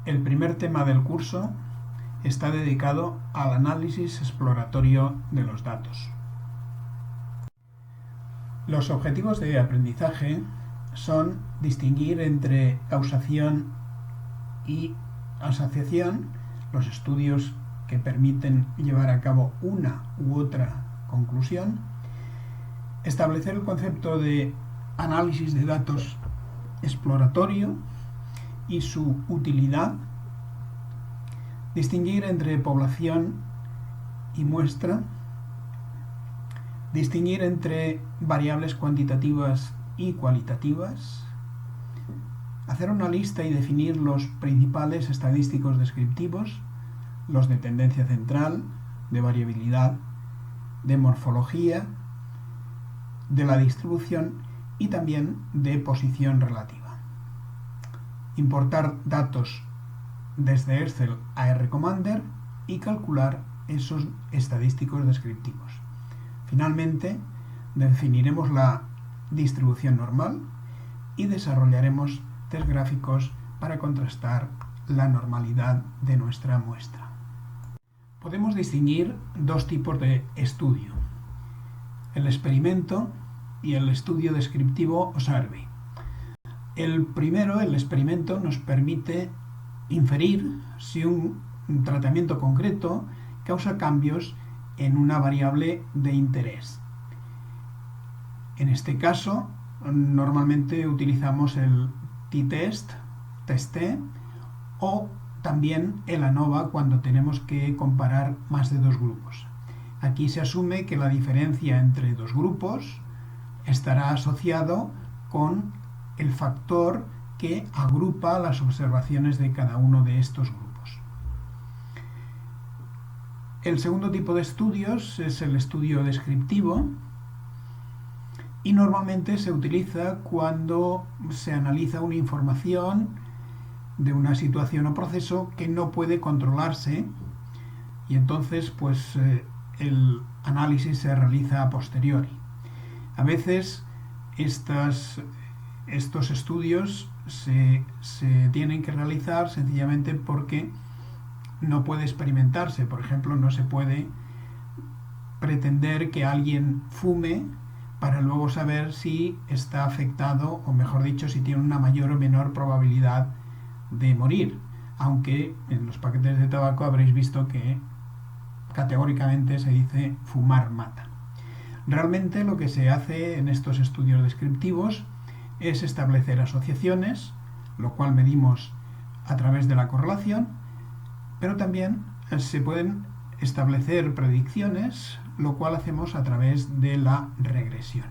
El primer tema del curso está dedicado al análisis exploratorio de los datos. Los objetivos de aprendizaje son distinguir entre causación y asociación, los estudios que permiten llevar a cabo una u otra conclusión, establecer el concepto de análisis de datos exploratorio y su utilidad, distinguir entre población y muestra, distinguir entre variables cuantitativas y cualitativas, hacer una lista y definir los principales estadísticos descriptivos, los de tendencia central, de variabilidad, de morfología, de la distribución y también de posición relativa. Importar datos desde Excel a RCommander y calcular esos estadísticos descriptivos. Finalmente, definiremos la distribución normal y desarrollaremos test gráficos para contrastar la normalidad de nuestra muestra. Podemos distinguir dos tipos de estudio: el experimento y el estudio descriptivo o survey. El primero, el experimento, nos permite inferir si un tratamiento concreto causa cambios en una variable de interés. En este caso, normalmente utilizamos el t-test, test-t, o también el ANOVA cuando tenemos que comparar más de dos grupos. Aquí se asume que la diferencia entre dos grupos estará asociado con el factor que agrupa las observaciones de cada uno de estos grupos. El segundo tipo de estudios es el estudio descriptivo y normalmente se utiliza cuando se analiza una información de una situación o proceso que no puede controlarse y entonces el análisis se realiza a posteriori. A veces estos estudios se tienen que realizar sencillamente porque no puede experimentarse. Por ejemplo, no se puede pretender que alguien fume para luego saber si está afectado, o mejor dicho, si tiene una mayor o menor probabilidad de morir. Aunque en los paquetes de tabaco habréis visto que categóricamente se dice fumar mata. Realmente lo que se hace en estos estudios descriptivos es establecer asociaciones, lo cual medimos a través de la correlación, pero también se pueden establecer predicciones, lo cual hacemos a través de la regresión.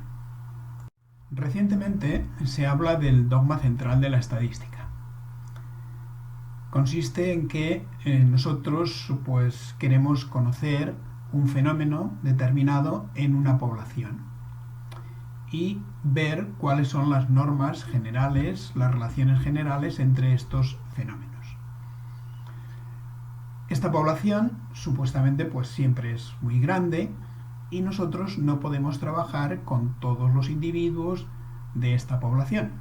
Recientemente se habla del dogma central de la estadística. Consiste en que nosotros queremos conocer un fenómeno determinado en una población y ver cuáles son las normas generales, las relaciones generales entre estos fenómenos. Esta población supuestamente siempre es muy grande y nosotros no podemos trabajar con todos los individuos de esta población.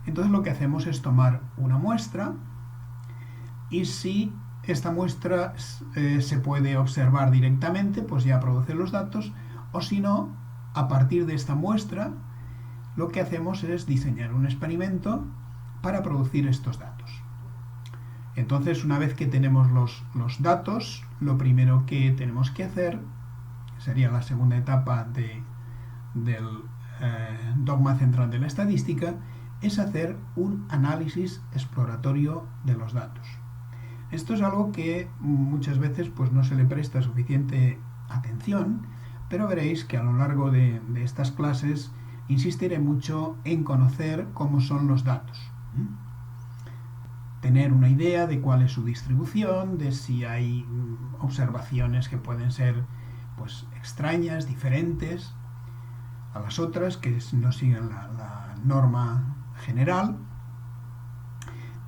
Entonces lo que hacemos es tomar una muestra y si esta muestra se puede observar directamente, pues ya produce los datos, o si no, a partir de esta muestra lo que hacemos es diseñar un experimento para producir estos datos. Entonces, una vez que tenemos los datos, lo primero que tenemos que hacer, sería la segunda etapa del dogma central de la estadística, es hacer un análisis exploratorio de los datos. Esto es algo que muchas veces no se le presta suficiente atención, pero veréis que a lo largo de estas clases insistiré mucho en conocer cómo son los datos. Tener una idea de cuál es su distribución, de si hay observaciones que pueden ser extrañas, diferentes a las otras, que no siguen la norma general.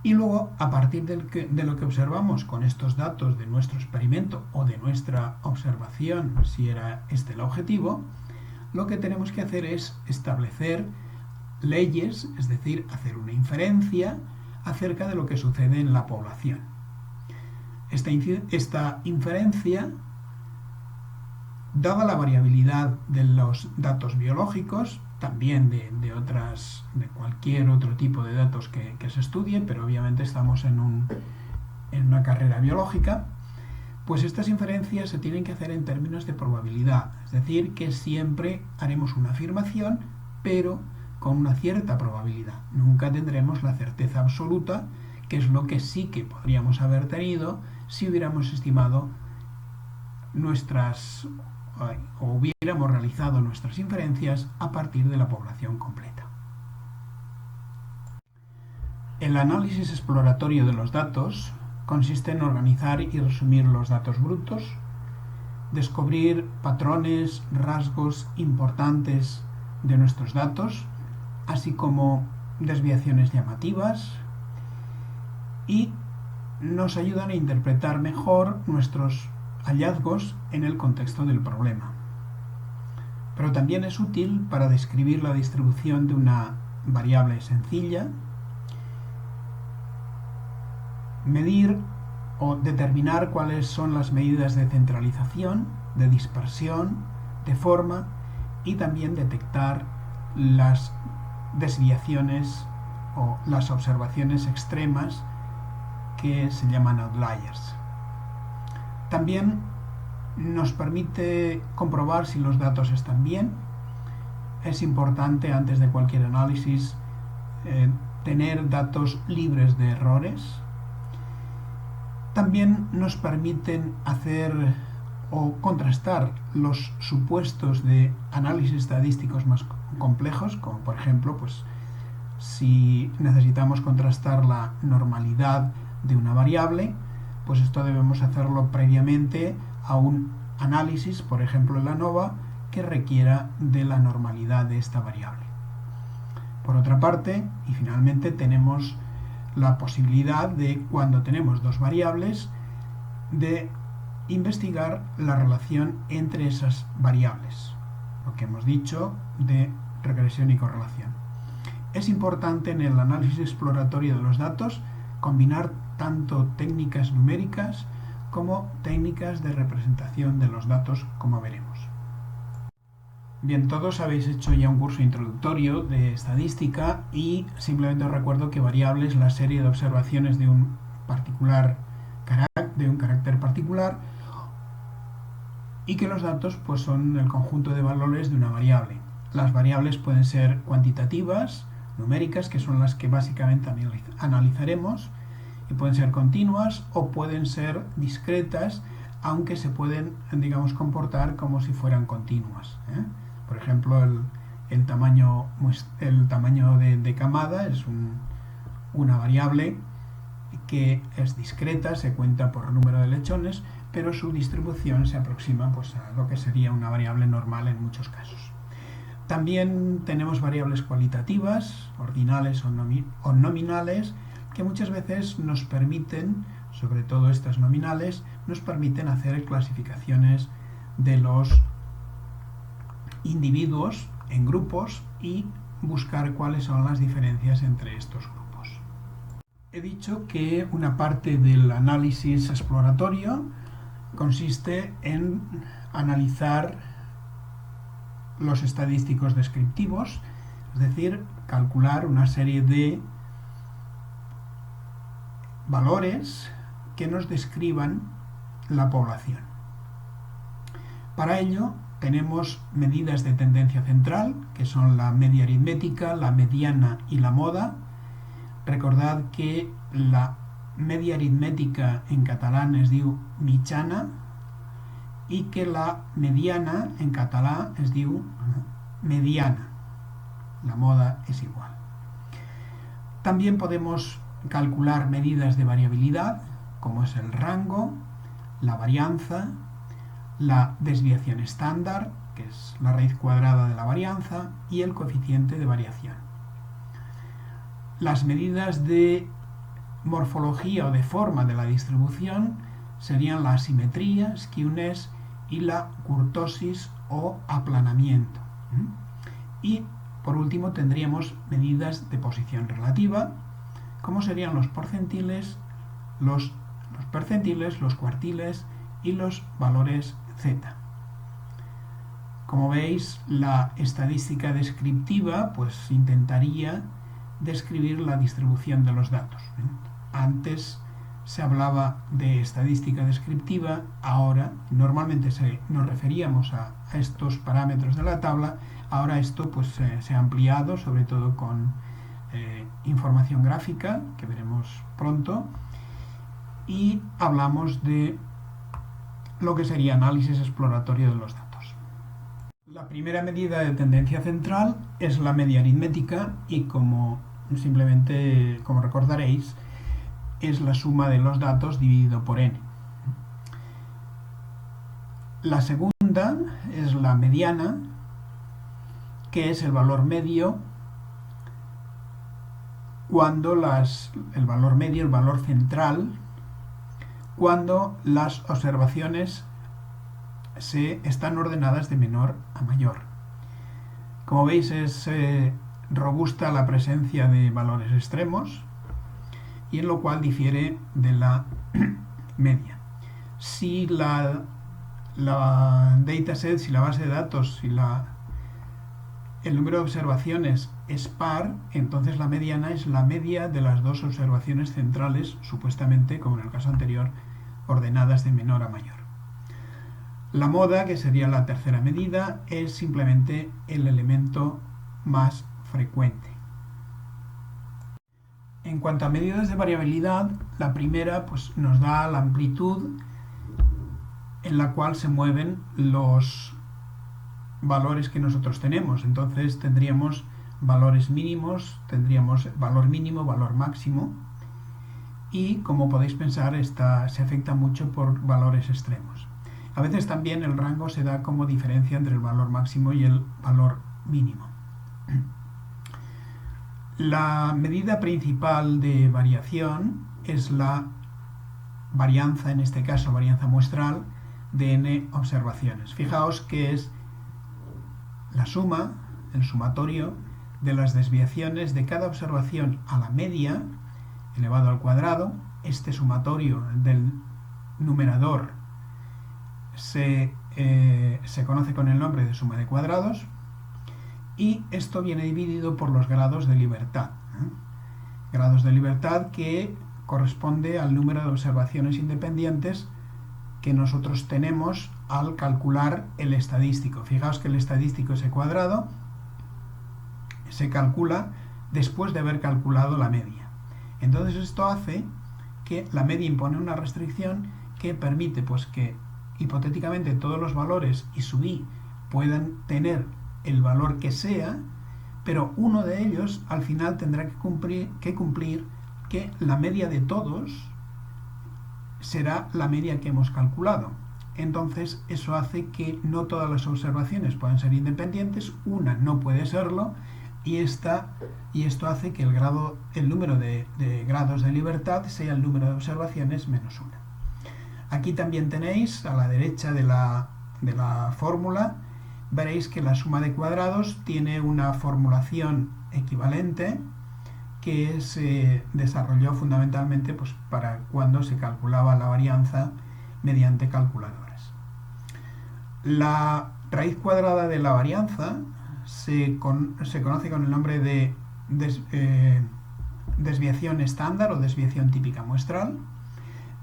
Y luego, a partir de lo que observamos con estos datos de nuestro experimento o de nuestra observación, si era este el objetivo, lo que tenemos que hacer es establecer leyes, es decir, hacer una inferencia acerca de lo que sucede en la población. Esta inferencia, dada la variabilidad de los datos biológicos, también de cualquier otro tipo de datos que se estudie, pero obviamente estamos en una carrera biológica, pues estas inferencias se tienen que hacer en términos de probabilidad, es decir, que siempre haremos una afirmación, pero con una cierta probabilidad. Nunca tendremos la certeza absoluta, que es lo que sí que podríamos haber tenido si hubiéramos estimado o hubiéramos realizado nuestras inferencias a partir de la población completa. El análisis exploratorio de los datos consiste en organizar y resumir los datos brutos, descubrir patrones, rasgos importantes de nuestros datos, así como desviaciones llamativas, y nos ayudan a interpretar mejor nuestros hallazgos en el contexto del problema. Pero también es útil para describir la distribución de una variable sencilla, medir o determinar cuáles son las medidas de centralización, de dispersión, de forma, y también detectar las desviaciones o las observaciones extremas que se llaman outliers. También nos permite comprobar si los datos están bien. Es importante, antes de cualquier análisis, tener datos libres de errores. También nos permiten hacer o contrastar los supuestos de análisis estadísticos más complejos, como por ejemplo, pues, si necesitamos contrastar la normalidad de una variable, pues esto debemos hacerlo previamente a un análisis, por ejemplo en la ANOVA, que requiera de la normalidad de esta variable. Por otra parte, y finalmente, tenemos la posibilidad de, cuando tenemos dos variables, de investigar la relación entre esas variables, lo que hemos dicho de regresión y correlación. Es importante en el análisis exploratorio de los datos combinar tanto técnicas numéricas como técnicas de representación de los datos, como veremos. Bien, todos habéis hecho ya un curso introductorio de estadística y simplemente os recuerdo que variable es la serie de observaciones de un carácter particular, y que los datos pues son el conjunto de valores de una variable. Las variables pueden ser cuantitativas, numéricas, que son las que básicamente analizaremos, y pueden ser continuas o pueden ser discretas, aunque se pueden, digamos, comportar como si fueran continuas. Por ejemplo, el tamaño de camada es una variable que es discreta, se cuenta por número de lechones, pero su distribución se aproxima pues, a lo que sería una variable normal en muchos casos. También tenemos variables cualitativas, ordinales o nominales, que muchas veces nos permiten, sobre todo estas nominales, nos permiten hacer clasificaciones de los individuos en grupos y buscar cuáles son las diferencias entre estos grupos. He dicho que una parte del análisis exploratorio consiste en analizar los estadísticos descriptivos, es decir, calcular una serie de valores que nos describan la población. Para ello tenemos medidas de tendencia central, que son la media aritmética, la mediana y la moda. Recordad que la media aritmética en catalán es diu mitjana y que la mediana en catalán es diu mediana. La moda es igual. También podemos calcular medidas de variabilidad, como es el rango, la varianza, la desviación estándar, que es la raíz cuadrada de la varianza, y el coeficiente de variación. Las medidas de morfología o de forma de la distribución serían la asimetría, skewness, y la kurtosis o aplanamiento. Y por último tendríamos medidas de posición relativa, como serían los porcentiles, los percentiles, los cuartiles y los valores z. Como veis, la estadística descriptiva pues intentaría describir la distribución de los datos. Antes se hablaba de estadística descriptiva, ahora normalmente nos referíamos a estos parámetros de la tabla, ahora esto pues se ha ampliado, sobre todo con información gráfica, que veremos pronto, y hablamos de lo que sería análisis exploratorio de los datos. La primera medida de tendencia central es la media aritmética y como recordaréis, es la suma de los datos dividido por n. La segunda es la mediana, que es el valor medio cuando el valor central, cuando las observaciones están ordenadas de menor a mayor. Como veis, es robusta la presencia de valores extremos, y en lo cual difiere de la media. Si la dataset, si la base de datos, si el número de observaciones es par, entonces la mediana es la media de las dos observaciones centrales, supuestamente, como en el caso anterior, ordenadas de menor a mayor. La moda, que sería la tercera medida, es simplemente el elemento más frecuente. En cuanto a medidas de variabilidad, la primera pues, nos da la amplitud en la cual se mueven los valores que nosotros tenemos. Entonces tendríamos valores mínimos, tendríamos valor mínimo, valor máximo, y como podéis pensar, se afecta mucho por valores extremos. A veces también el rango se da como diferencia entre el valor máximo y el valor mínimo. La medida principal de variación es la varianza, en este caso varianza muestral, de n observaciones. Fijaos que es la suma, el sumatorio, de las desviaciones de cada observación a la media, elevado al cuadrado. Este sumatorio del numerador se conoce con el nombre de suma de cuadrados, y esto viene dividido por los grados de libertad. Grados de libertad que corresponde al número de observaciones independientes que nosotros tenemos al calcular el estadístico. Fijaos que el estadístico, ese cuadrado, se calcula después de haber calculado la media. Entonces esto hace que la media impone una restricción que permite pues que hipotéticamente todos los valores y su i puedan tener el valor que sea, pero uno de ellos al final tendrá que cumplir que la media de todos será la media que hemos calculado. Entonces eso hace que no todas las observaciones puedan ser independientes, una no puede serlo, y esto hace que el número de grados de libertad sea el número de observaciones menos una. Aquí también tenéis, a la derecha de la fórmula, veréis que la suma de cuadrados tiene una formulación equivalente que se desarrolló fundamentalmente pues, para cuando se calculaba la varianza mediante calculadoras. La raíz cuadrada de la varianza se conoce con el nombre de desviación estándar o desviación típica muestral,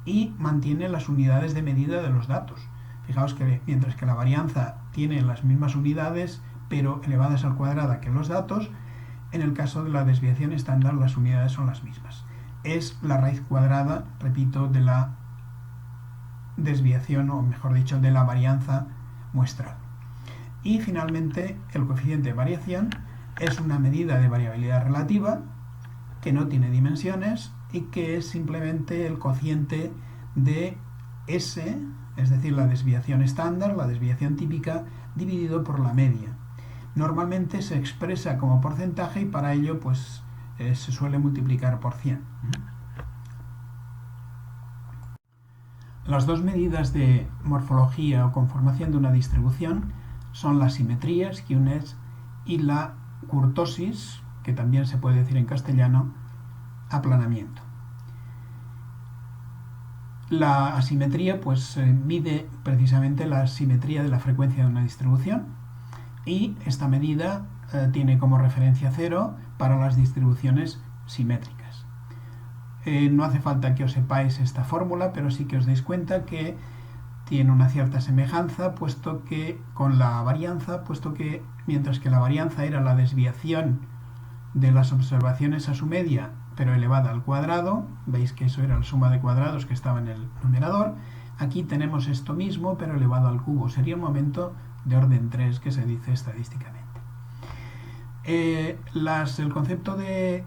y mantiene las unidades de medida de los datos. Fijaos que mientras que la varianza tiene las mismas unidades, pero elevadas al cuadrado que los datos, en el caso de la desviación estándar las unidades son las mismas. Es la raíz cuadrada, repito, de la desviación, o mejor dicho, de la varianza muestral. Y finalmente, el coeficiente de variación es una medida de variabilidad relativa que no tiene dimensiones y que es simplemente el cociente de S, es decir, la desviación estándar, la desviación típica, dividido por la media. Normalmente se expresa como porcentaje y para ello pues, se suele multiplicar por 100. Las dos medidas de morfología o conformación de una distribución son la simetría, skewness, y la kurtosis, que también se puede decir en castellano, aplanamiento. La asimetría pues mide precisamente la simetría de la frecuencia de una distribución, y esta medida tiene como referencia 0 para las distribuciones simétricas. No hace falta que os sepáis esta fórmula, pero sí que os deis cuenta que tiene una cierta semejanza puesto que con la varianza, puesto que mientras que la varianza era la desviación de las observaciones a su media pero elevada al cuadrado, veis que eso era la suma de cuadrados que estaba en el numerador, aquí tenemos esto mismo pero elevado al cubo, sería un momento de orden 3 que se dice estadísticamente. El concepto de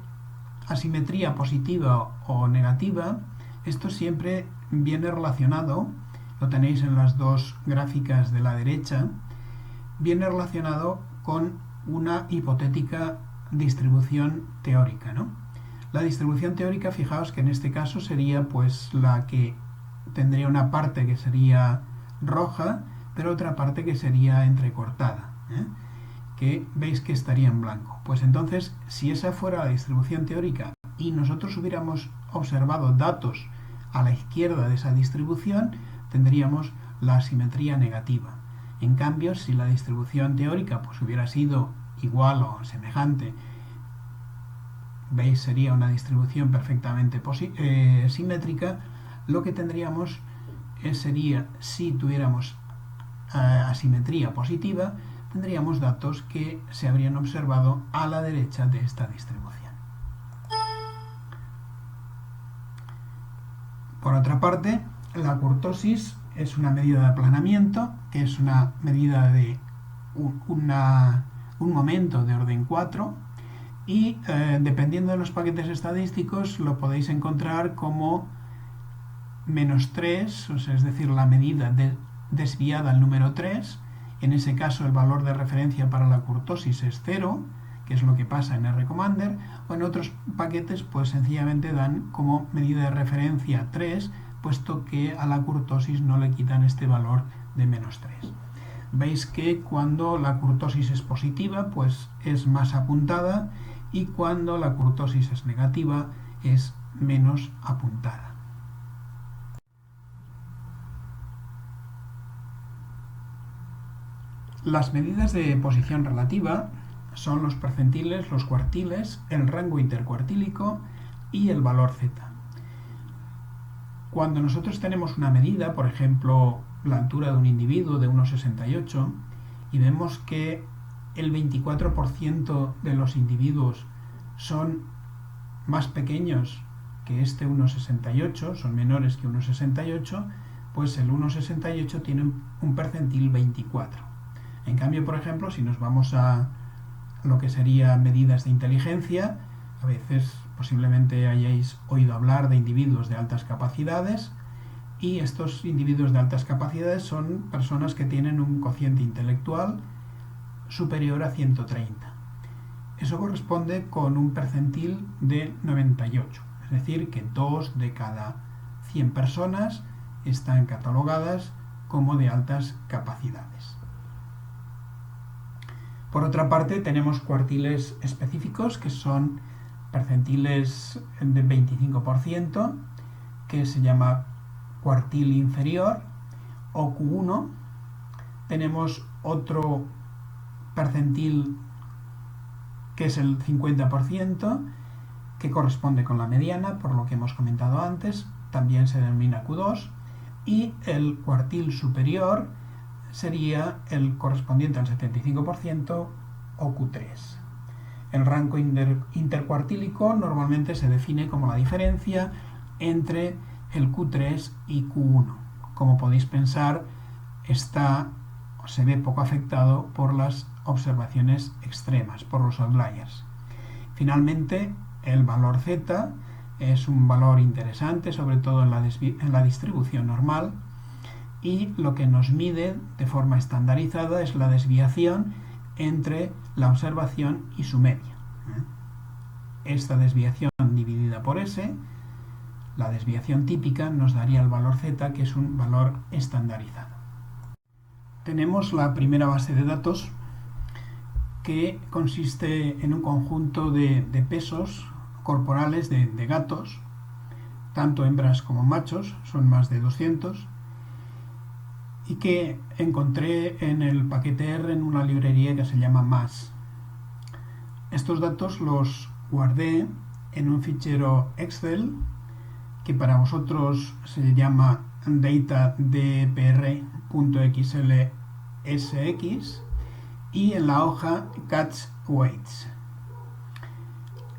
asimetría positiva o negativa, esto siempre viene relacionado, lo tenéis en las dos gráficas de la derecha, viene relacionado con una hipotética distribución teórica, ¿no? La distribución teórica, fijaos que en este caso sería pues la que tendría una parte que sería roja, pero otra parte que sería entrecortada, que veis que estaría en blanco. Pues entonces, si esa fuera la distribución teórica y nosotros hubiéramos observado datos a la izquierda de esa distribución, tendríamos la asimetría negativa. En cambio, si la distribución teórica pues hubiera sido igual o semejante, veis, sería una distribución perfectamente simétrica, lo que tendríamos sería, si tuviéramos asimetría positiva, tendríamos datos que se habrían observado a la derecha de esta distribución. Por otra parte, la kurtosis es una medida de aplanamiento, que es una medida de un momento de orden 4, y dependiendo de los paquetes estadísticos lo podéis encontrar como -3, o sea, es decir, la medida desviada al número 3. En ese caso el valor de referencia para la kurtosis es 0, que es lo que pasa en RCommander, o en otros paquetes pues sencillamente dan como medida de referencia 3, puesto que a la kurtosis no le quitan este valor de -3. Veis que cuando la kurtosis es positiva pues es más apuntada, y cuando la kurtosis es negativa es menos apuntada. Las medidas de posición relativa son los percentiles, los cuartiles, el rango intercuartílico y el valor z. Cuando nosotros tenemos una medida, por ejemplo, la altura de un individuo de 1,68, y vemos que el 24% de los individuos son más pequeños que este 1,68, son menores que 1,68, pues el 1,68 tiene un percentil 24. En cambio, por ejemplo, si nos vamos a lo que serían medidas de inteligencia, a veces posiblemente hayáis oído hablar de individuos de altas capacidades, y estos individuos de altas capacidades son personas que tienen un cociente intelectual superior a 130. Eso corresponde con un percentil de 98, es decir, que 2 de cada 100 personas están catalogadas como de altas capacidades. Por otra parte, tenemos cuartiles específicos, que son percentiles de 25%, que se llama cuartil inferior, o Q1. Tenemos otro percentil que es el 50%, que corresponde con la mediana, por lo que hemos comentado antes, también se denomina Q2, y el cuartil superior sería el correspondiente al 75%, o Q3. El rango intercuartílico normalmente se define como la diferencia entre el Q3 y Q1. Como podéis pensar, se ve poco afectado por las observaciones extremas, por los outliers. Finalmente, el valor z es un valor interesante, sobre todo en la distribución normal, y lo que nos mide de forma estandarizada es la desviación entre la observación y su media. Esta desviación dividida por S, la desviación típica, nos daría el valor z, que es un valor estandarizado. Tenemos la primera base de datos, que consiste en un conjunto de pesos corporales de gatos, tanto hembras como machos, son más de 200, y que encontré en el paquete R en una librería que se llama MAS. Estos datos los guardé en un fichero Excel que para vosotros se llama datadpr.xlsx y en la hoja catch weights.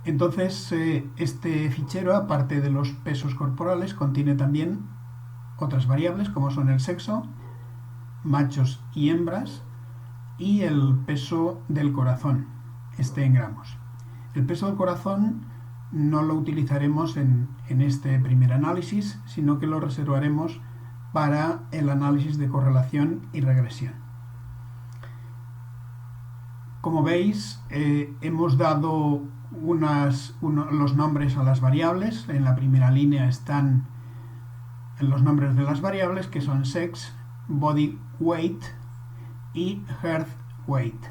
Entonces este fichero, aparte de los pesos corporales, contiene también otras variables como son el sexo, machos y hembras, y el peso del corazón, en gramos. El peso del corazón no lo utilizaremos en este primer análisis, sino que lo reservaremos para el análisis de correlación y regresión. Como veis, hemos dado los nombres a las variables. En la primera línea están los nombres de las variables, que son sex, body weight y heart weight.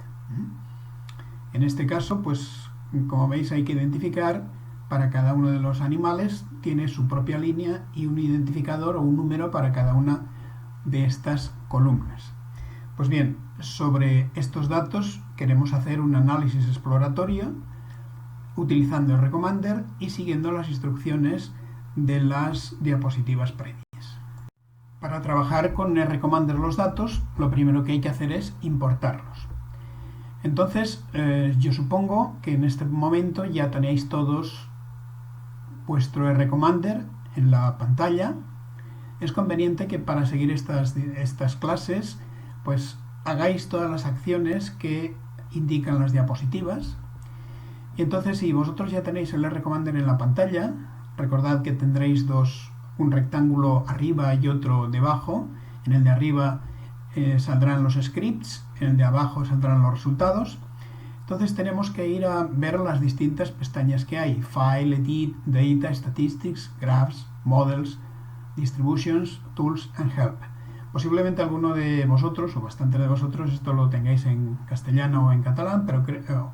En este caso, pues como veis, hay que identificar para cada uno de los animales, tiene su propia línea y un identificador o un número para cada una de estas columnas. Pues bien, sobre estos datos queremos hacer un análisis exploratorio utilizando el Recommender y siguiendo las instrucciones de las diapositivas previas. Para trabajar con el Recommender los datos, lo primero que hay que hacer es importarlos. Entonces, yo supongo que en este momento ya tenéis todos vuestro Recommender en la pantalla. Es conveniente que para seguir estas clases, pues hagáis todas las acciones que indican las diapositivas. Y entonces, si vosotros ya tenéis el Recommender en la pantalla, recordad que tendréis un rectángulo arriba y otro debajo. En el de arriba saldrán los scripts, en el de abajo saldrán los resultados. Entonces tenemos que ir a ver las distintas pestañas que hay: File, Edit, Data, Statistics, Graphs, Models, Distributions, Tools and Help. Posiblemente alguno de vosotros, o bastante de vosotros, esto lo tengáis en castellano o en catalán, pero creo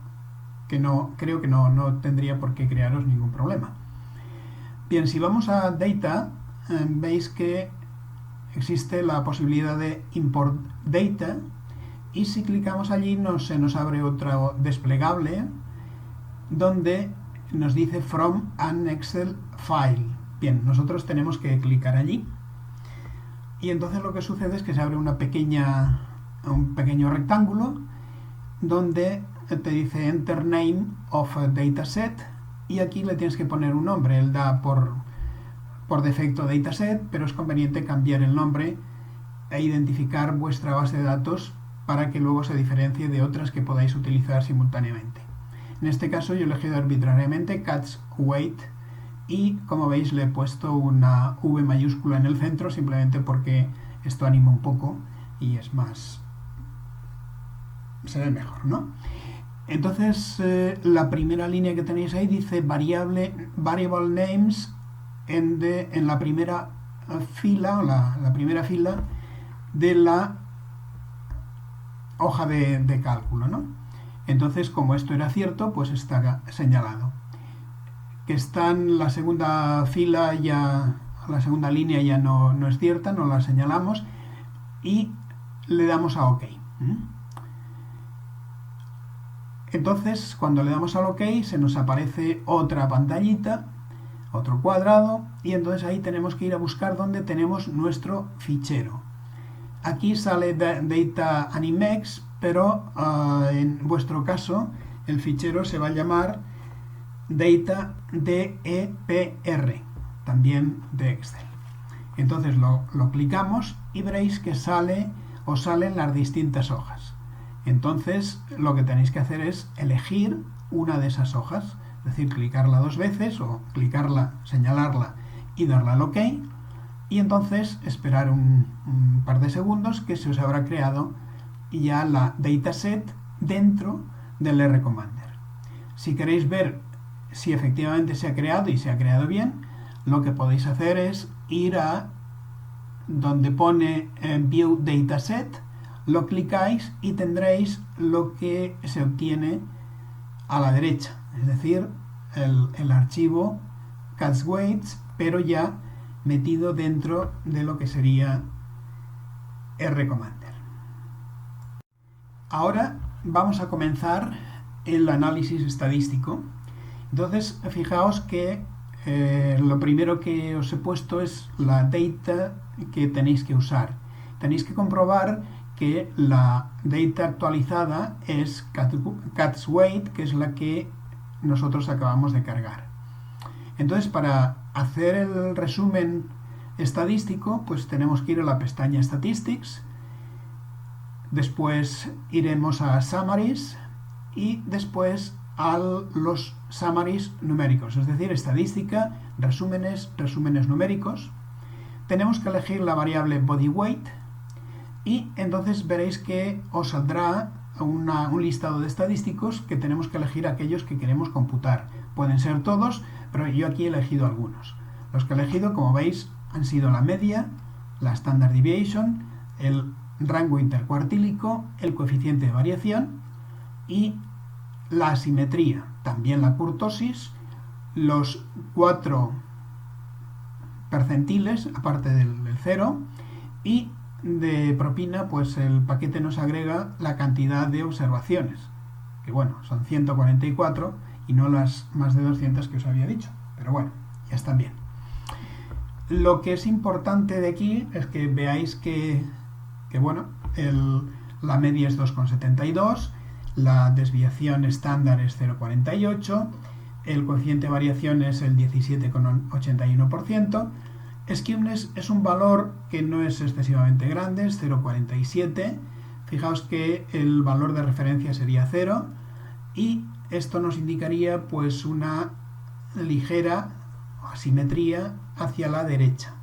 que no tendría por qué crearos ningún problema. Bien, si vamos a Data, veis que existe la posibilidad de Import Data, y si clicamos allí se nos abre otro desplegable donde nos dice From an Excel File. Bien, nosotros tenemos que clicar allí y entonces lo que sucede es que se abre un pequeño rectángulo donde te dice Enter Name of a Dataset, y aquí le tienes que poner un nombre. Él da por defecto Dataset, pero es conveniente cambiar el nombre e identificar vuestra base de datos para que luego se diferencie de otras que podáis utilizar simultáneamente. En este caso yo he elegido arbitrariamente catch weight y, como veis, le he puesto una V mayúscula en el centro simplemente porque esto anima un poco y es más... se ve mejor, ¿no? Entonces la primera línea que tenéis ahí dice variable names en la primera fila, o la primera fila de la hoja de cálculo, ¿no? Entonces, como esto era cierto, pues está señalado. Que está en la segunda fila, la segunda línea ya no es cierta, no la señalamos y le damos a OK. Entonces, cuando le damos al OK, se nos aparece otra pantallita, otro cuadrado, y entonces ahí tenemos que ir a buscar dónde tenemos nuestro fichero. Aquí sale Data Animex, pero en vuestro caso el fichero se va a llamar Data DEPR, también de Excel. Entonces lo clicamos y veréis que salen las distintas hojas. Entonces lo que tenéis que hacer es elegir una de esas hojas, es decir, clicarla 2 veces o clicarla, señalarla y darle al OK, y entonces esperar un par de segundos que se os habrá creado ya la dataset dentro del Recommender. Si queréis ver si efectivamente se ha creado y se ha creado bien, lo que podéis hacer es ir a donde pone View Dataset, lo clicáis y tendréis lo que se obtiene a la derecha, es decir, el archivo catWeights, pero ya metido dentro de lo que sería rcommander. Ahora vamos a comenzar el análisis estadístico. Entonces, fijaos que lo primero que os he puesto es la data que tenéis que usar. Tenéis que comprobar que la data actualizada es catWeight, que es la que nosotros acabamos de cargar. Entonces, para hacer el resumen estadístico, pues tenemos que ir a la pestaña Statistics, después iremos a Summaries y después a los summaries numéricos, es decir, estadística, resúmenes numéricos. Tenemos que elegir la variable body weight y entonces veréis que os saldrá un listado de estadísticos que tenemos que elegir aquellos que queremos computar. Pueden ser todos, pero yo aquí he elegido algunos. Los que he elegido, como veis, han sido la media, la standard deviation, el rango intercuartílico, el coeficiente de variación y la asimetría, también la kurtosis, los 4 percentiles, aparte del 0, y de propina, pues el paquete nos agrega la cantidad de observaciones, que bueno, son 144 y no las más de 200 que os había dicho, pero bueno, ya están bien. Lo que es importante de aquí es que veáis que bueno, la media es 2,72, la desviación estándar es 0,48, el coeficiente de variación es el 17,81%, skewness es un valor que no es excesivamente grande, es 0,47, fijaos que el valor de referencia sería 0 y esto nos indicaría pues una ligera asimetría hacia la derecha.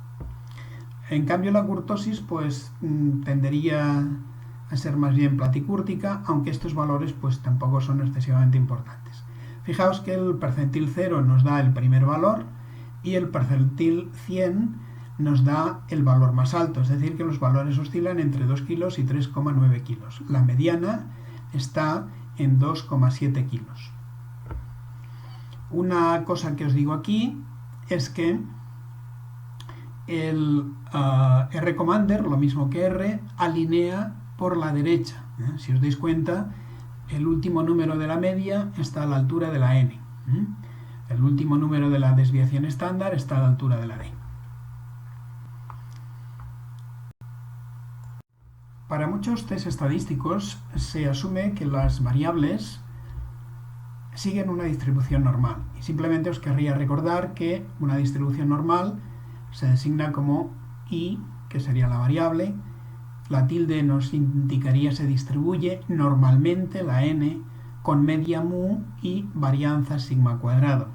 En cambio la kurtosis pues tendería a ser más bien platicúrtica, aunque estos valores pues tampoco son excesivamente importantes. Fijaos que el percentil 0 nos da el primer valor y el percentil 100 nos da el valor más alto, es decir, que los valores oscilan entre 2 kilos y 3,9 kilos. La mediana está en 2,7 kilos. Una cosa que os digo aquí es que el rcommander, lo mismo que R, alinea por la derecha. Si os dais cuenta, el último número de la media está a la altura de la n. El último número de la desviación estándar está a la altura de la d. Para muchos test estadísticos se asume que las variables siguen una distribución normal. Y simplemente os querría recordar que una distribución normal se designa como I, que sería la variable. La tilde nos indicaría se distribuye normalmente la n con media mu y varianza sigma cuadrado.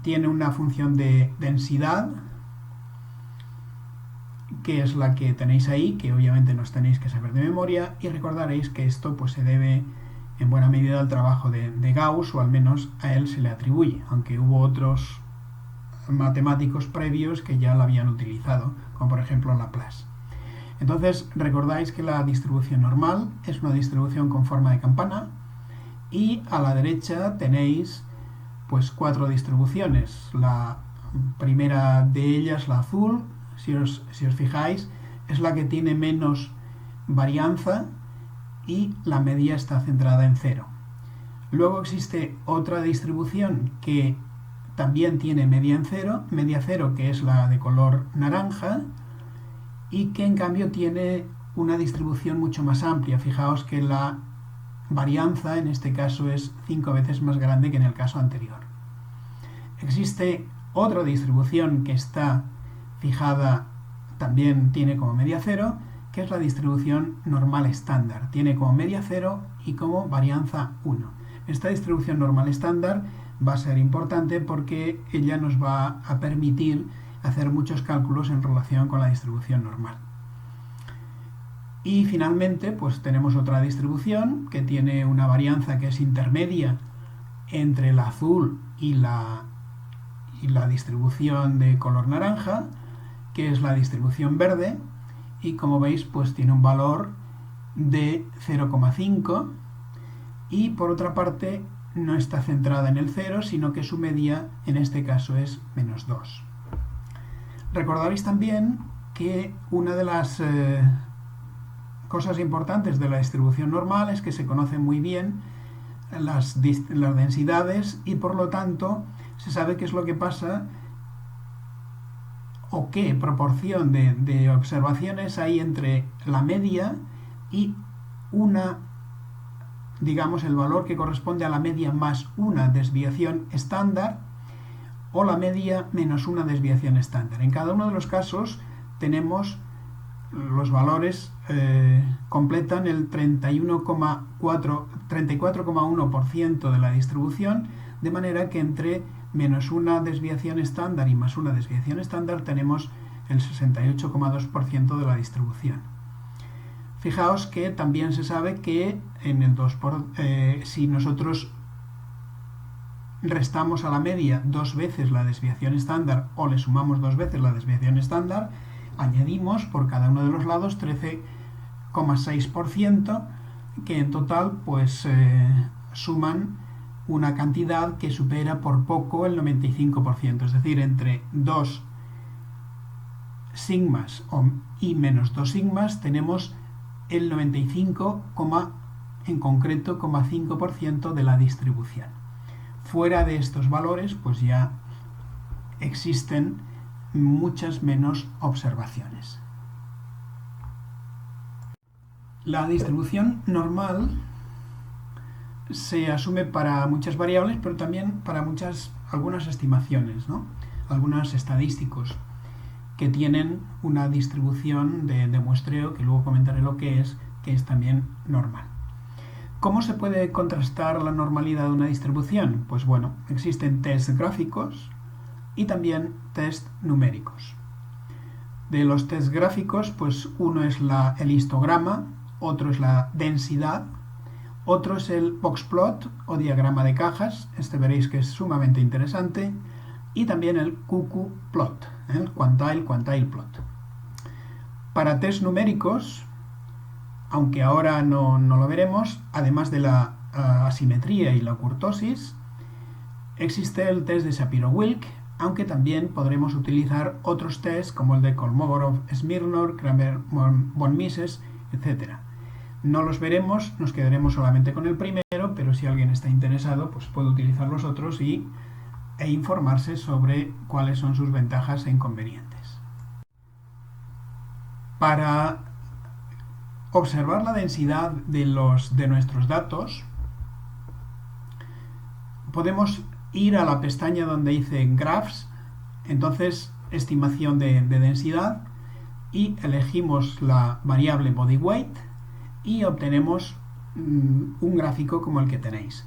Tiene una función de densidad, que es la que tenéis ahí, que obviamente no os tenéis que saber de memoria, y recordaréis que esto pues se debe en buena medida al trabajo de Gauss, o al menos a él se le atribuye, aunque hubo otros matemáticos previos que ya la habían utilizado, como por ejemplo Laplace. Entonces recordáis que la distribución normal es una distribución con forma de campana y a la derecha tenéis pues 4 distribuciones. La primera de ellas, la azul, si os fijáis, es la que tiene menos varianza y la media está centrada en 0. Luego existe otra distribución que también tiene media 0, que es la de color naranja, y que en cambio tiene una distribución mucho más amplia. Fijaos que la varianza en este caso es 5 veces más grande que en el caso anterior. Existe otra distribución que está fijada, también tiene como media 0, que es la distribución normal estándar. Tiene como media 0 y como varianza 1. Esta distribución normal estándar va a ser importante porque ella nos va a permitir hacer muchos cálculos en relación con la distribución normal. Y finalmente pues tenemos otra distribución que tiene una varianza que es intermedia entre la azul y la distribución de color naranja, que es la distribución verde, y como veis pues tiene un valor de 0,5, y por otra parte no está centrada en el 0, sino que su media en este caso es menos 2. Recordaréis también que una de las cosas importantes de la distribución normal es que se conocen muy bien las densidades y por lo tanto se sabe qué es lo que pasa o qué proporción de observaciones hay entre la media y digamos, el valor que corresponde a la media más una desviación estándar o la media menos una desviación estándar. En cada uno de los casos tenemos los valores completan el 34,1% de la distribución, de manera que entre menos una desviación estándar y más una desviación estándar tenemos el 68,2% de la distribución. Fijaos que también se sabe que en el si nosotros restamos a la media 2 veces la desviación estándar o le sumamos 2 veces la desviación estándar, añadimos por cada uno de los lados 13,6%, que en total pues suman una cantidad que supera por poco el 95%, es decir, entre 2 sigmas y menos 2 sigmas tenemos el 95, en concreto, 5% de la distribución. Fuera de estos valores, pues ya existen muchas menos observaciones. La distribución normal se asume para muchas variables, pero también para algunas estimaciones, ¿no? Algunos estadísticos que tienen una distribución de muestreo, que luego comentaré lo que es también normal. ¿Cómo se puede contrastar la normalidad de una distribución? Pues bueno, existen test gráficos y también test numéricos. De los test gráficos, pues uno es el histograma, otro es la densidad, otro es el boxplot o diagrama de cajas, este veréis que es sumamente interesante, y también el QQ-plot, el quantile plot. Para test numéricos, aunque ahora no lo veremos, además de la asimetría y la kurtosis, existe el test de Shapiro-Wilk, aunque también podremos utilizar otros tests como el de Kolmogorov-Smirnov, Kramer-von Mises, etc. No los veremos, nos quedaremos solamente con el primero, pero si alguien está interesado, pues puede utilizar los otros e informarse sobre cuáles son sus ventajas e inconvenientes. Para observar la densidad de nuestros datos, podemos ir a la pestaña donde dice Graphs, entonces estimación de densidad, y elegimos la variable body weight y obtenemos un gráfico como el que tenéis.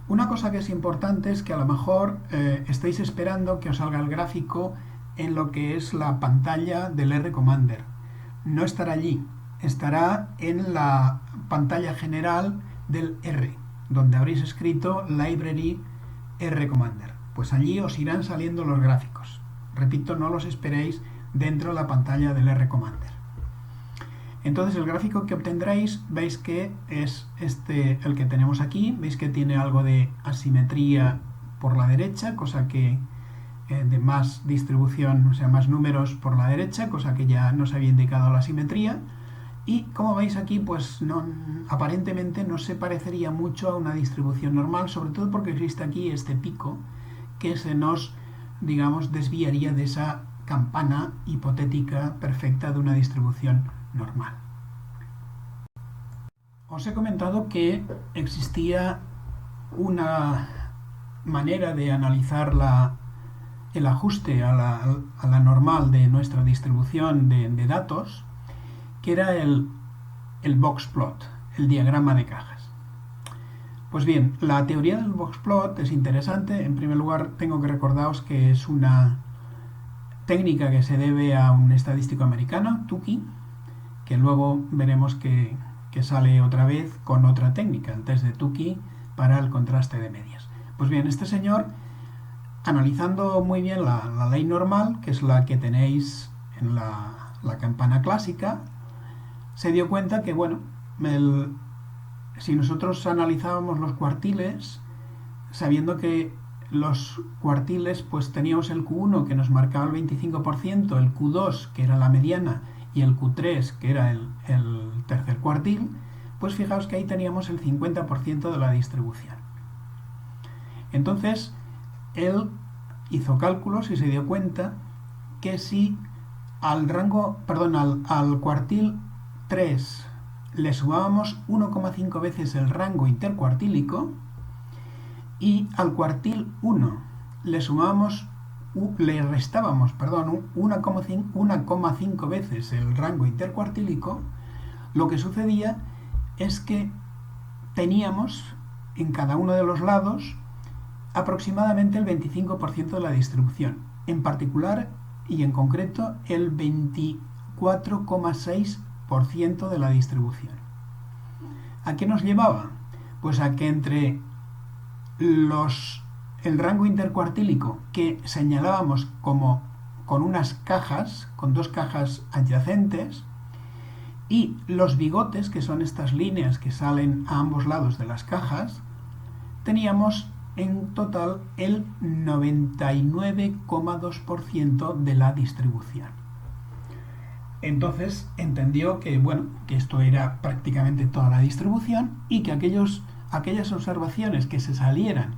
Una cosa que es importante es que a lo mejor estáis esperando que os salga el gráfico en lo que es la pantalla del R-Commander. No estará allí, estará en la pantalla general del R, donde habréis escrito Library R-Commander. Pues allí os irán saliendo los gráficos. Repito, no los esperéis dentro de la pantalla del R-Commander. Entonces el gráfico que obtendréis, veis que es el que tenemos aquí, veis que tiene algo de asimetría por la derecha, cosa que de más distribución, o sea, más números por la derecha, cosa que ya nos había indicado la asimetría. Y como veis aquí, pues aparentemente no se parecería mucho a una distribución normal, sobre todo porque existe aquí este pico que se nos, digamos, desviaría de esa campana hipotética perfecta de una distribución normal. Os he comentado que existía una manera de analizar el ajuste a la normal de nuestra distribución de datos, que era el boxplot, el diagrama de cajas. Pues bien, la teoría del boxplot es interesante. En primer lugar, tengo que recordaros que es una técnica que se debe a un estadístico americano, Tukey, que luego veremos que sale otra vez con otra técnica, el test de Tukey para el contraste de medias. Pues bien, este señor, analizando muy bien la ley normal, que es la que tenéis en la campana clásica, se dio cuenta que, bueno, si nosotros analizábamos los cuartiles, sabiendo que los cuartiles, pues teníamos el Q1 que nos marcaba el 25%, el Q2 que era la mediana y el Q3 que era el tercer cuartil, pues fijaos que ahí teníamos el 50% de la distribución. Entonces, él hizo cálculos y se dio cuenta que si al cuartil 3 le sumábamos 1,5 veces el rango intercuartílico y al cuartil 1 le restábamos 1,5 veces el rango intercuartílico, lo que sucedía es que teníamos en cada uno de los lados aproximadamente el 25% de la distribución. En particular y en concreto el 24,6% de la distribución. ¿A qué nos llevaba? Pues a que entre el rango intercuartílico que señalábamos como con unas cajas, con dos cajas adyacentes, y los bigotes, que son estas líneas que salen a ambos lados de las cajas, teníamos en total el 99,2% de la distribución. Entonces entendió que, que esto era prácticamente toda la distribución y que aquellas observaciones que se salieran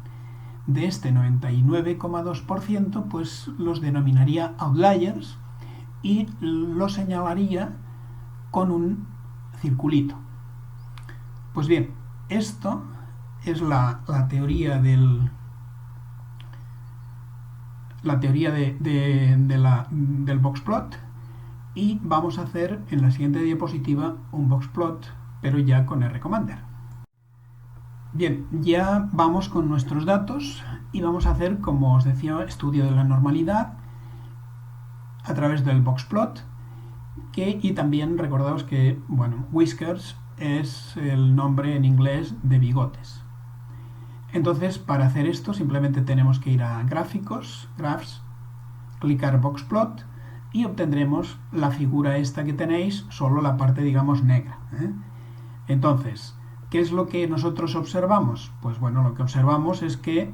de este 99,2% pues los denominaría outliers y lo señalaría con un circulito. Pues bien, esto es la teoría del boxplot, y vamos a hacer en la siguiente diapositiva un boxplot, pero ya con RCommander. Bien, ya vamos con nuestros datos y vamos a hacer, como os decía, estudio de la normalidad a través del boxplot, y también recordaos que, whiskers es el nombre en inglés de bigotes. Entonces, para hacer esto simplemente tenemos que ir a gráficos, graphs, clicar boxplot y obtendremos la figura esta que tenéis, solo la parte, digamos, negra. Entonces, ¿qué es lo que nosotros observamos? Pues lo que observamos es que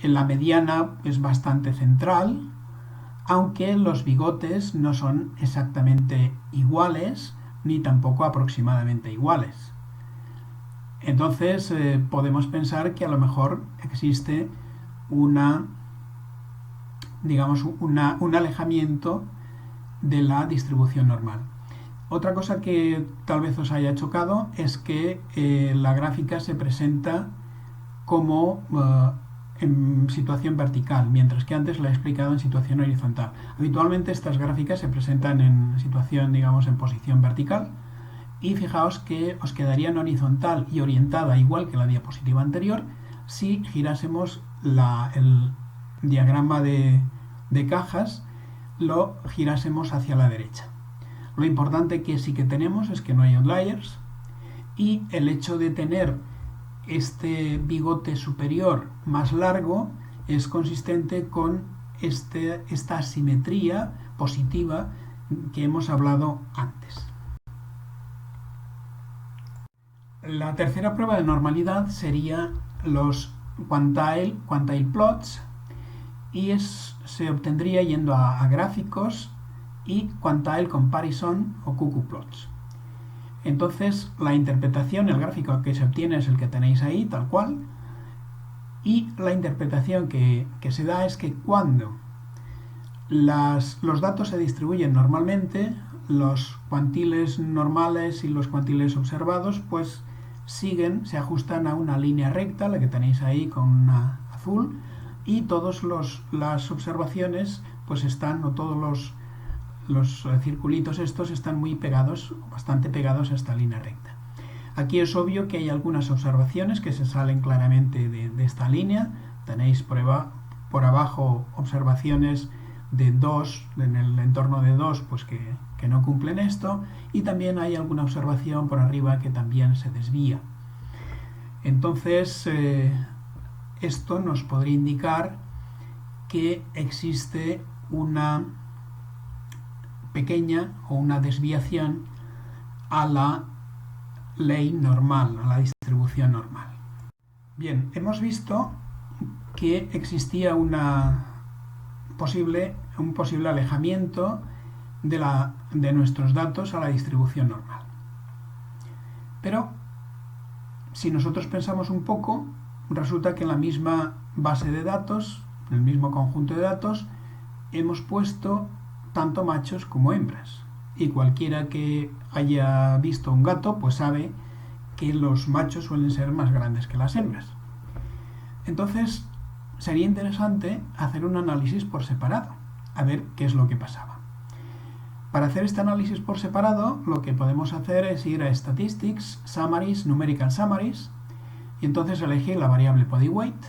la mediana es bastante central, aunque los bigotes no son exactamente iguales, ni tampoco aproximadamente iguales. Entonces podemos pensar que a lo mejor existe un alejamiento de la distribución normal. Otra cosa que tal vez os haya chocado es que la gráfica se presenta como en situación vertical, mientras que antes la he explicado en situación horizontal. Habitualmente estas gráficas se presentan en situación, digamos, en posición vertical, y fijaos que os quedaría en horizontal y orientada igual que la diapositiva anterior si girásemos el diagrama de cajas, lo girásemos hacia la derecha. Lo importante que sí que tenemos es que no hay outliers, y el hecho de tener este bigote superior más largo es consistente con esta asimetría positiva que hemos hablado antes. La tercera prueba de normalidad sería los quantile plots, y se obtendría yendo a gráficos y quantile comparison o QQ-plots. Entonces la interpretación, el gráfico que se obtiene es el que tenéis ahí, tal cual, y la interpretación que se da es que cuando los datos se distribuyen normalmente, los cuantiles normales y los cuantiles observados pues se ajustan a una línea recta, la que tenéis ahí con una azul, y todas las observaciones pues están, o todos los circulitos estos están muy pegados, bastante pegados a esta línea recta. Aquí es obvio que hay algunas observaciones que se salen claramente de esta línea. Tenéis por abajo observaciones de 2, en el entorno de 2, pues que no cumplen esto, y también hay alguna observación por arriba que también se desvía. Entonces, esto nos podría indicar que existe una pequeña o una desviación a la ley normal, a la distribución normal. Bien, hemos visto que existía un posible alejamiento de nuestros datos a la distribución normal. Pero si nosotros pensamos un poco, resulta que en la misma base de datos, en el mismo conjunto de datos, hemos puesto tanto machos como hembras. Y cualquiera que haya visto un gato, pues sabe que los machos suelen ser más grandes que las hembras. Entonces, sería interesante hacer un análisis por separado, a ver qué es lo que pasaba. Para hacer este análisis por separado, lo que podemos hacer es ir a Statistics, Summaries, Numerical Summaries, y entonces elegir la variable Body Weight,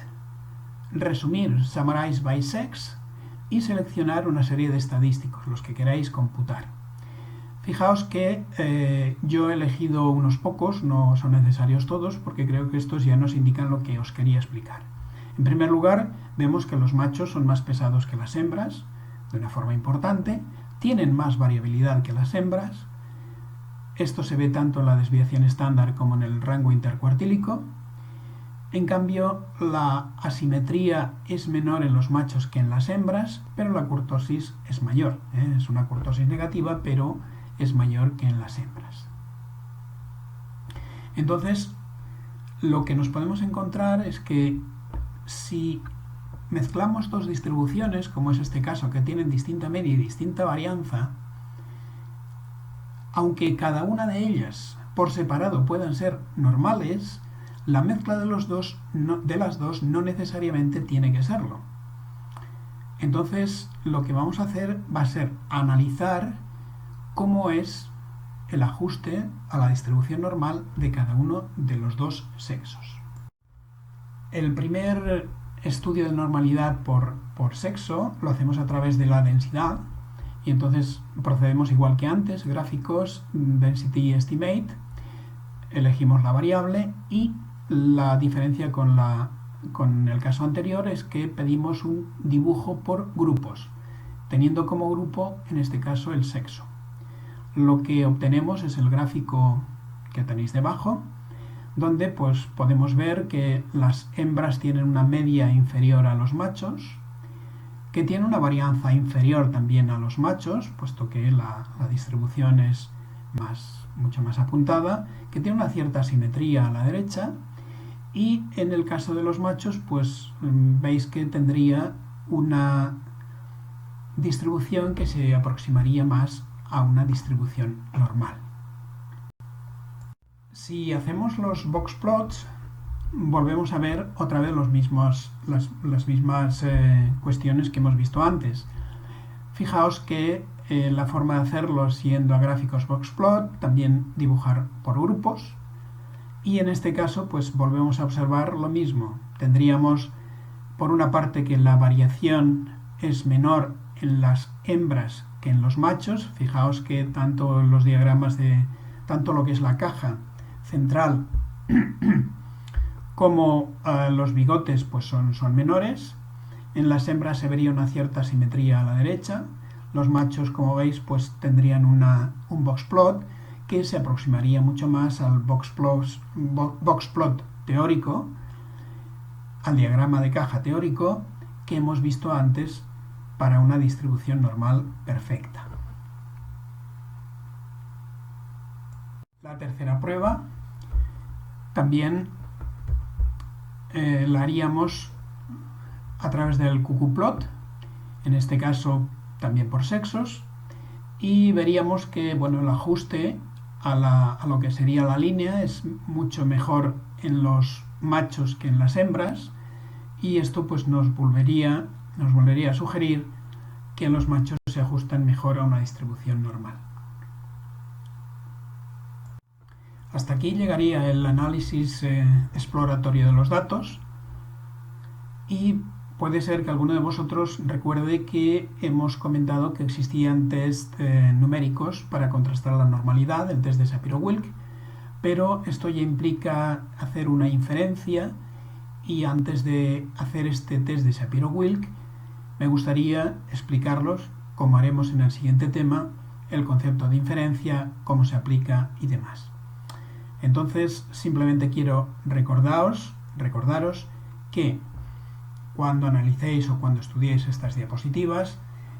resumir Summarize by Sex, y seleccionar una serie de estadísticos, los que queráis computar. Fijaos que yo he elegido unos pocos, no son necesarios todos, porque creo que estos ya nos indican lo que os quería explicar. En primer lugar, vemos que los machos son más pesados que las hembras, de una forma importante, tienen más variabilidad que las hembras. Esto se ve tanto en la desviación estándar como en el rango intercuartílico. En cambio, la asimetría es menor en los machos que en las hembras, pero la kurtosis es mayor. Es una kurtosis negativa, pero es mayor que en las hembras. Entonces, lo que nos podemos encontrar es que si mezclamos dos distribuciones, como es este caso, que tienen distinta media y distinta varianza, aunque cada una de ellas por separado puedan ser normales, la mezcla de las dos no necesariamente tiene que serlo. Entonces, lo que vamos a hacer va a ser analizar cómo es el ajuste a la distribución normal de cada uno de los dos sexos. El primer estudio de normalidad por sexo lo hacemos a través de la densidad, y entonces procedemos igual que antes, gráficos, density estimate, elegimos la variable, y la diferencia con el caso anterior es que pedimos un dibujo por grupos, teniendo como grupo en este caso el sexo. Lo que obtenemos es el gráfico que tenéis debajo, donde pues podemos ver que las hembras tienen una media inferior a los machos, que tienen una varianza inferior también a los machos, puesto que la distribución es mucho más apuntada, que tiene una cierta simetría a la derecha, y en el caso de los machos pues veis que tendría una distribución que se aproximaría más a una distribución normal. Si hacemos los box plots, volvemos a ver otra vez las mismas cuestiones que hemos visto antes. Fijaos que la forma de hacerlo siendo a gráficos box plot, también dibujar por grupos, y en este caso pues volvemos a observar lo mismo. Tendríamos por una parte que la variación es menor en las hembras que en los machos. Fijaos que tanto en los diagramas tanto lo que es la caja central como los bigotes pues son menores. En las hembras se vería una cierta simetría a la derecha. Los machos, como veis, pues tendrían un box plot que se aproximaría mucho más al box plot teórico, al diagrama de caja teórico que hemos visto antes para una distribución normal perfecta. La tercera prueba también la haríamos a través del QQplot, en este caso también por sexos, y veríamos que bueno, el ajuste a lo que sería la línea es mucho mejor en los machos que en las hembras, y esto pues nos volvería a sugerir que los machos se ajustan mejor a una distribución normal. Hasta aquí llegaría el análisis exploratorio de los datos, y puede ser que alguno de vosotros recuerde que hemos comentado que existían test numéricos para contrastar la normalidad, el test de Shapiro-Wilk, pero esto ya implica hacer una inferencia, y antes de hacer este test de Shapiro-Wilk me gustaría explicarlos, como haremos en el siguiente tema, el concepto de inferencia, cómo se aplica y demás. Entonces simplemente quiero recordaros que cuando analicéis o cuando estudiéis estas diapositivas,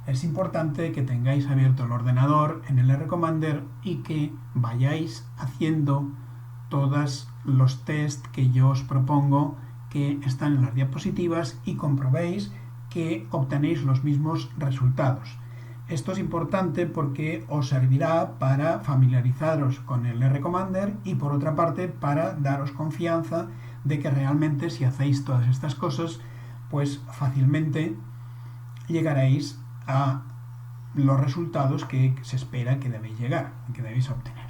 es importante que tengáis abierto el ordenador en el Recommender y que vayáis haciendo todos los test que yo os propongo que están en las diapositivas y comprobéis que obtenéis los mismos resultados. Esto es importante porque os servirá para familiarizaros con el Recommender y por otra parte para daros confianza de que realmente si hacéis todas estas cosas, pues fácilmente llegaréis a los resultados que se espera que debéis llegar, que debéis obtener.